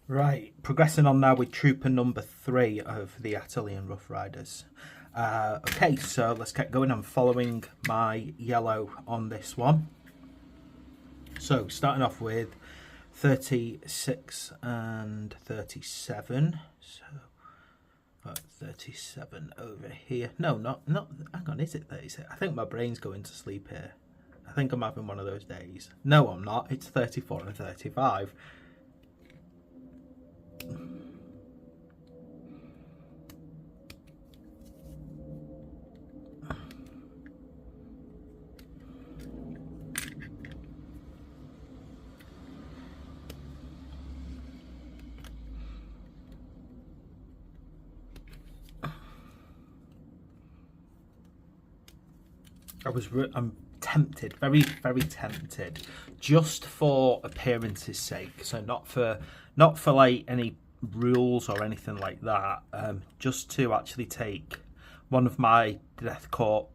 Right, progressing on now with trooper number 3 of the Attilan Rough Riders. Okay, so let's get going. I'm following my yellow on this one. So starting off with 36 and 37. So 37 over here. No, not. Hang on, is it 36? I think my brain's going to sleep here. I think I'm having one of those days. No, I'm not. It's 34 and 35. I'm tempted, very tempted, just for appearance's sake. So not for like any rules or anything like that. Just to actually take one of my Death Corps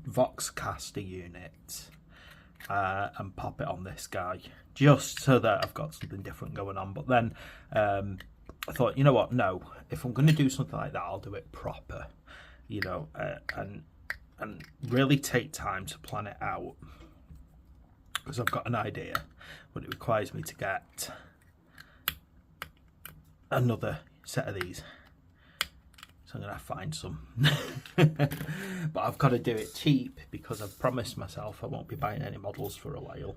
Voxcaster units and pop it on this guy, just so that I've got something different going on. But then I thought, you know what? No, if I'm going to do something like that, I'll do it proper. You know, and really take time to plan it out, because I've got an idea, but it requires me to get another set of these, so I'm gonna have to find some. But I've got to do it cheap, because I've promised myself I won't be buying any models for a while,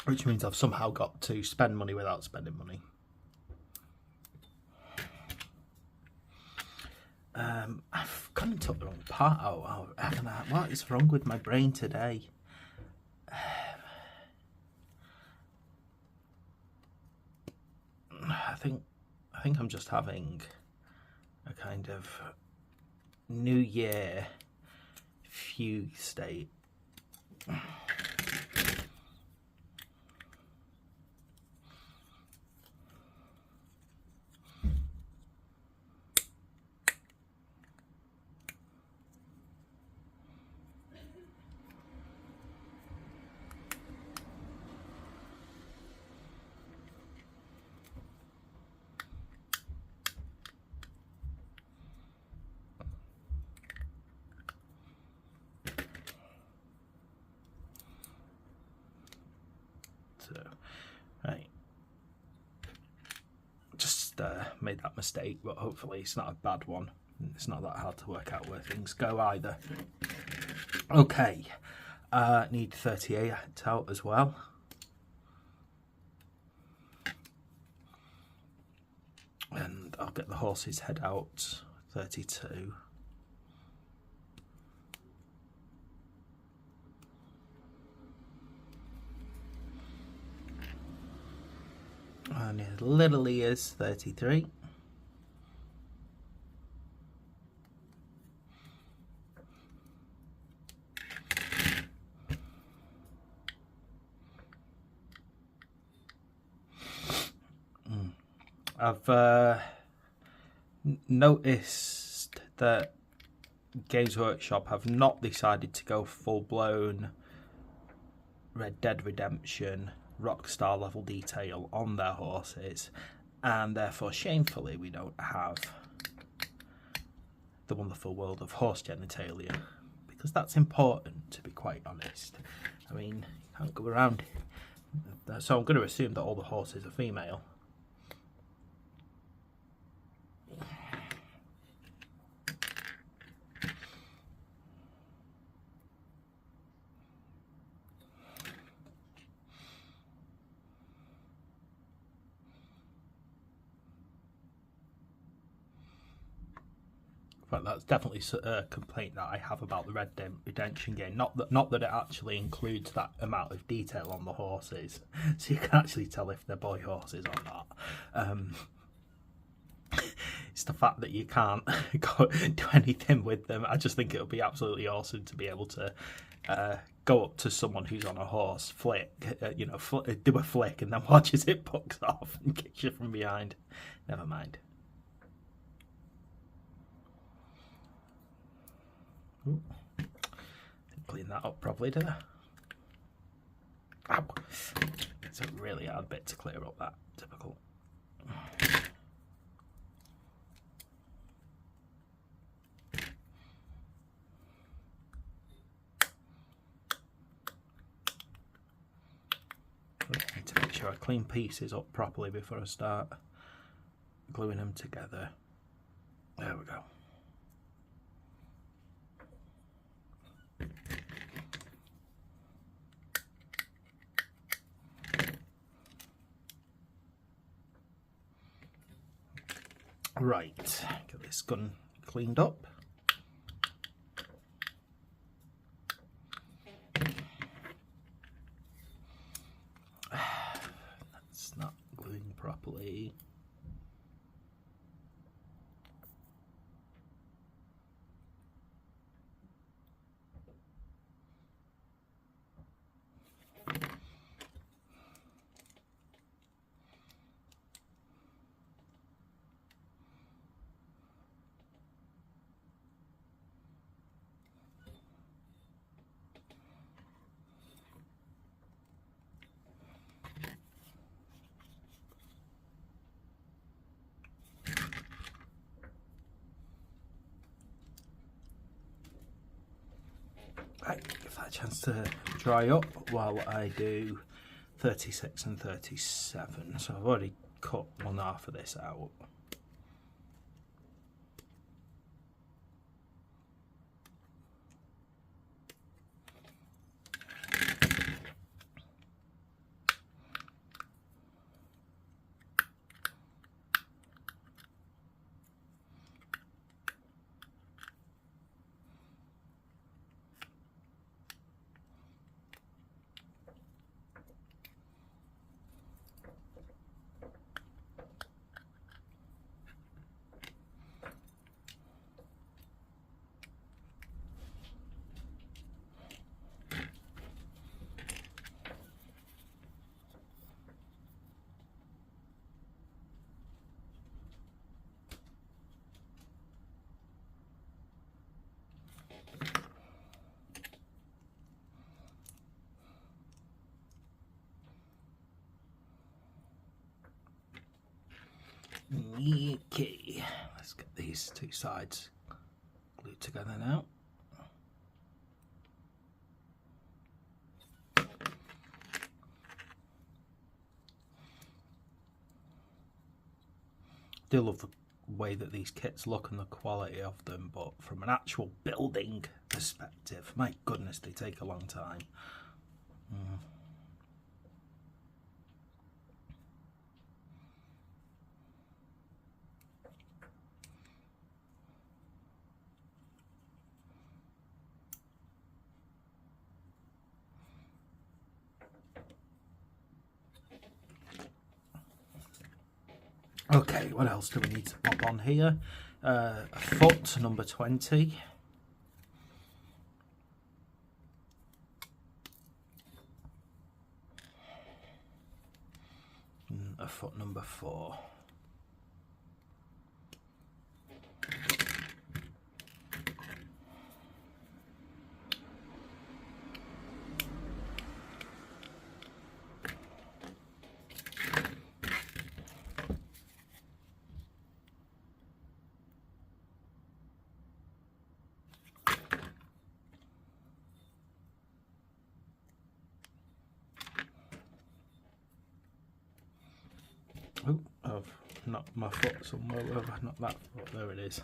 which means I've somehow got to spend money without spending money. I've gone and took the wrong part out. What is wrong with my brain today? I think I'm just having a kind of New Year fugue state. Right, just made that mistake, but hopefully it's not a bad one. It's not that hard to work out where things go either. Okay, need 38 out as well. And I'll get the horse's head out, 32. And his little ears, 33. I've noticed that Games Workshop have not decided to go full-blown Red Dead Redemption Rockstar level detail on their horses, and therefore shamefully we don't have the wonderful world of horse genitalia, because that's important, to be quite honest. I mean, you can't go around. So I'm going to assume that all the horses are female. But that's definitely a complaint that I have about the Red Dead Redemption game. Not that it actually includes that amount of detail on the horses, so you can actually tell if they're boy horses or not. It's the fact that you can't do anything with them. I just think it would be absolutely awesome to be able to go up to someone who's on a horse, flick, do a flick, and then watch as it bucks off and kicks you from behind. Never mind. Ooh. Didn't clean that up properly, did I? Ow. It's a really hard bit to clear up, that. Typical. I need to make sure I clean pieces up properly before I start gluing them together. There we go. Right, get this gun cleaned up. That's not gluing properly. Right, give that a chance to dry up while I do 36 and 37. So I've already cut one half of this out. Okay, let's get these two sides glued together now. I do love the way that these kits look and the quality of them, but from an actual building perspective, my goodness, they take a long time. Okay, what else do we need to pop on here? A foot, number 20. And a foot, number 4. Oh, I've knocked my foot somewhere. Where have I knocked that foot? There it is.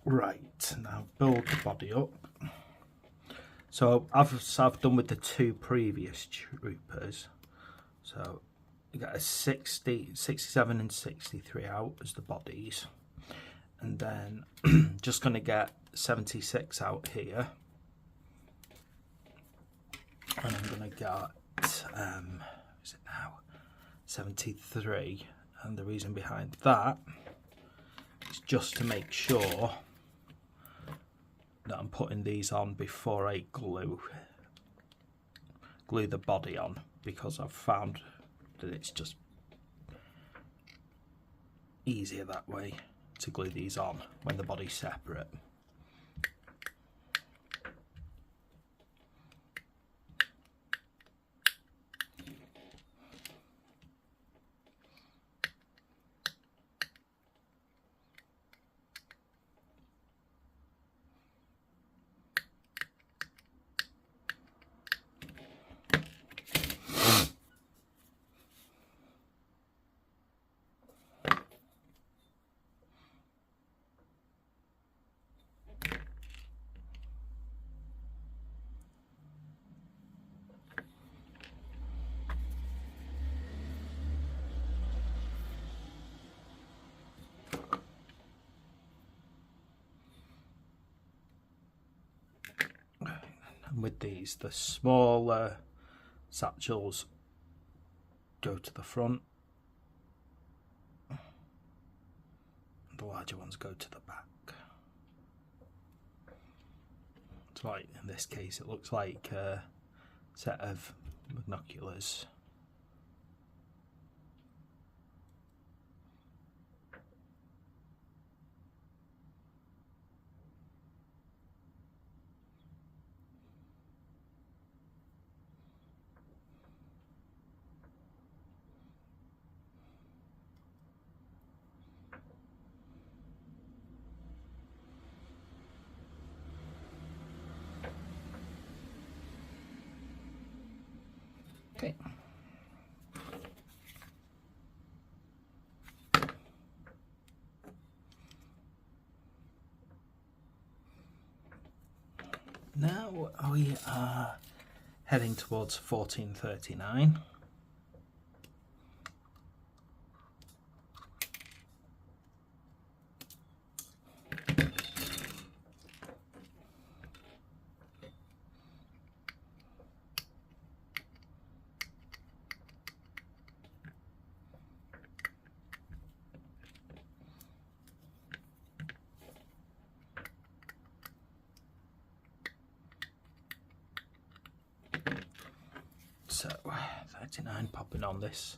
Right, now build the body up. So I've done with the two previous troopers. So you got a 60, 67 and 63 out as the bodies. And then just going to get 76 out here. and I'm going to get, is it now, 73, and the reason behind that is just to make sure that I'm putting these on before I glue the body on, because I've found that it's just easier that way to glue these on when the body's separate. And with these, the smaller satchels go to the front, and the larger ones go to the back. It's like, in this case, it looks like a set of binoculars. Okay. Now we are heading towards 1439. So 39 popping on this.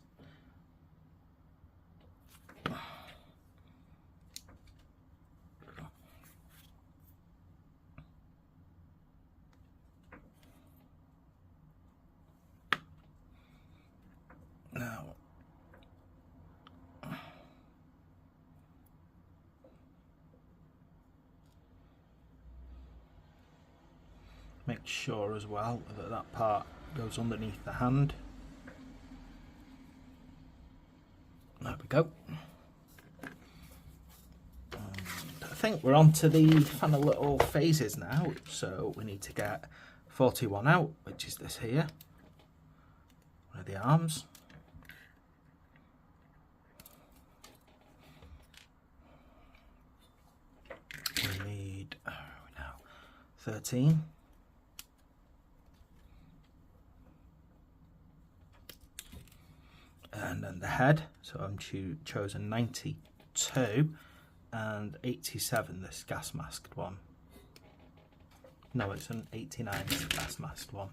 Now make sure as well that that part goes underneath the hand. There we go. And I think we're on to the final little phases now. So we need to get 41 out, which is this here, one of the arms. We need, where are we now? 13. And then the head, so I'm chosen 92 and 87, this gas masked one. No, it's an 89, it's the gas masked one.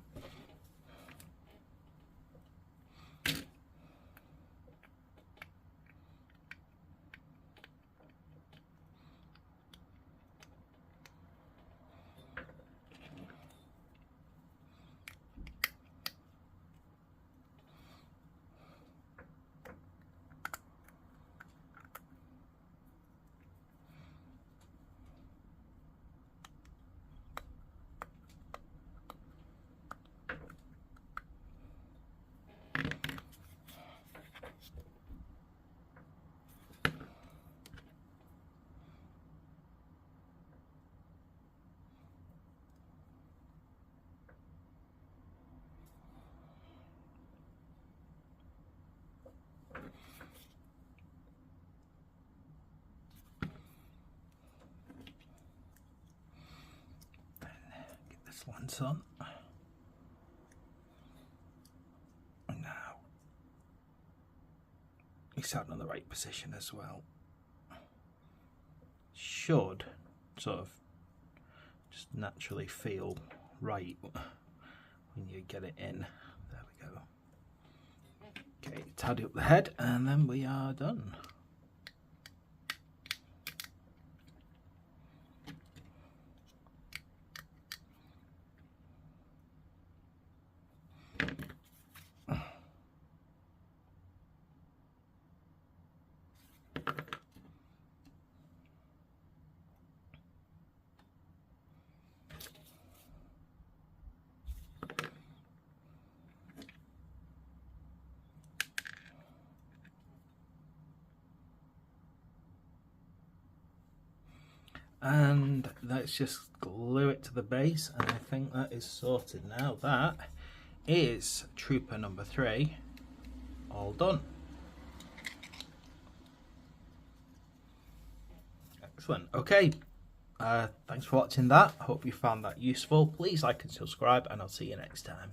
Lens on. out in the right position as well. Should sort of just naturally feel right when you get it in. There we go. Okay, tidy up the head and then we are done. And let's just glue it to the base, and I think that is sorted now. That is trooper number 3 all done. Excellent. Okay, thanks for watching that. I hope you found that useful. Please like and subscribe, and I'll see you next time.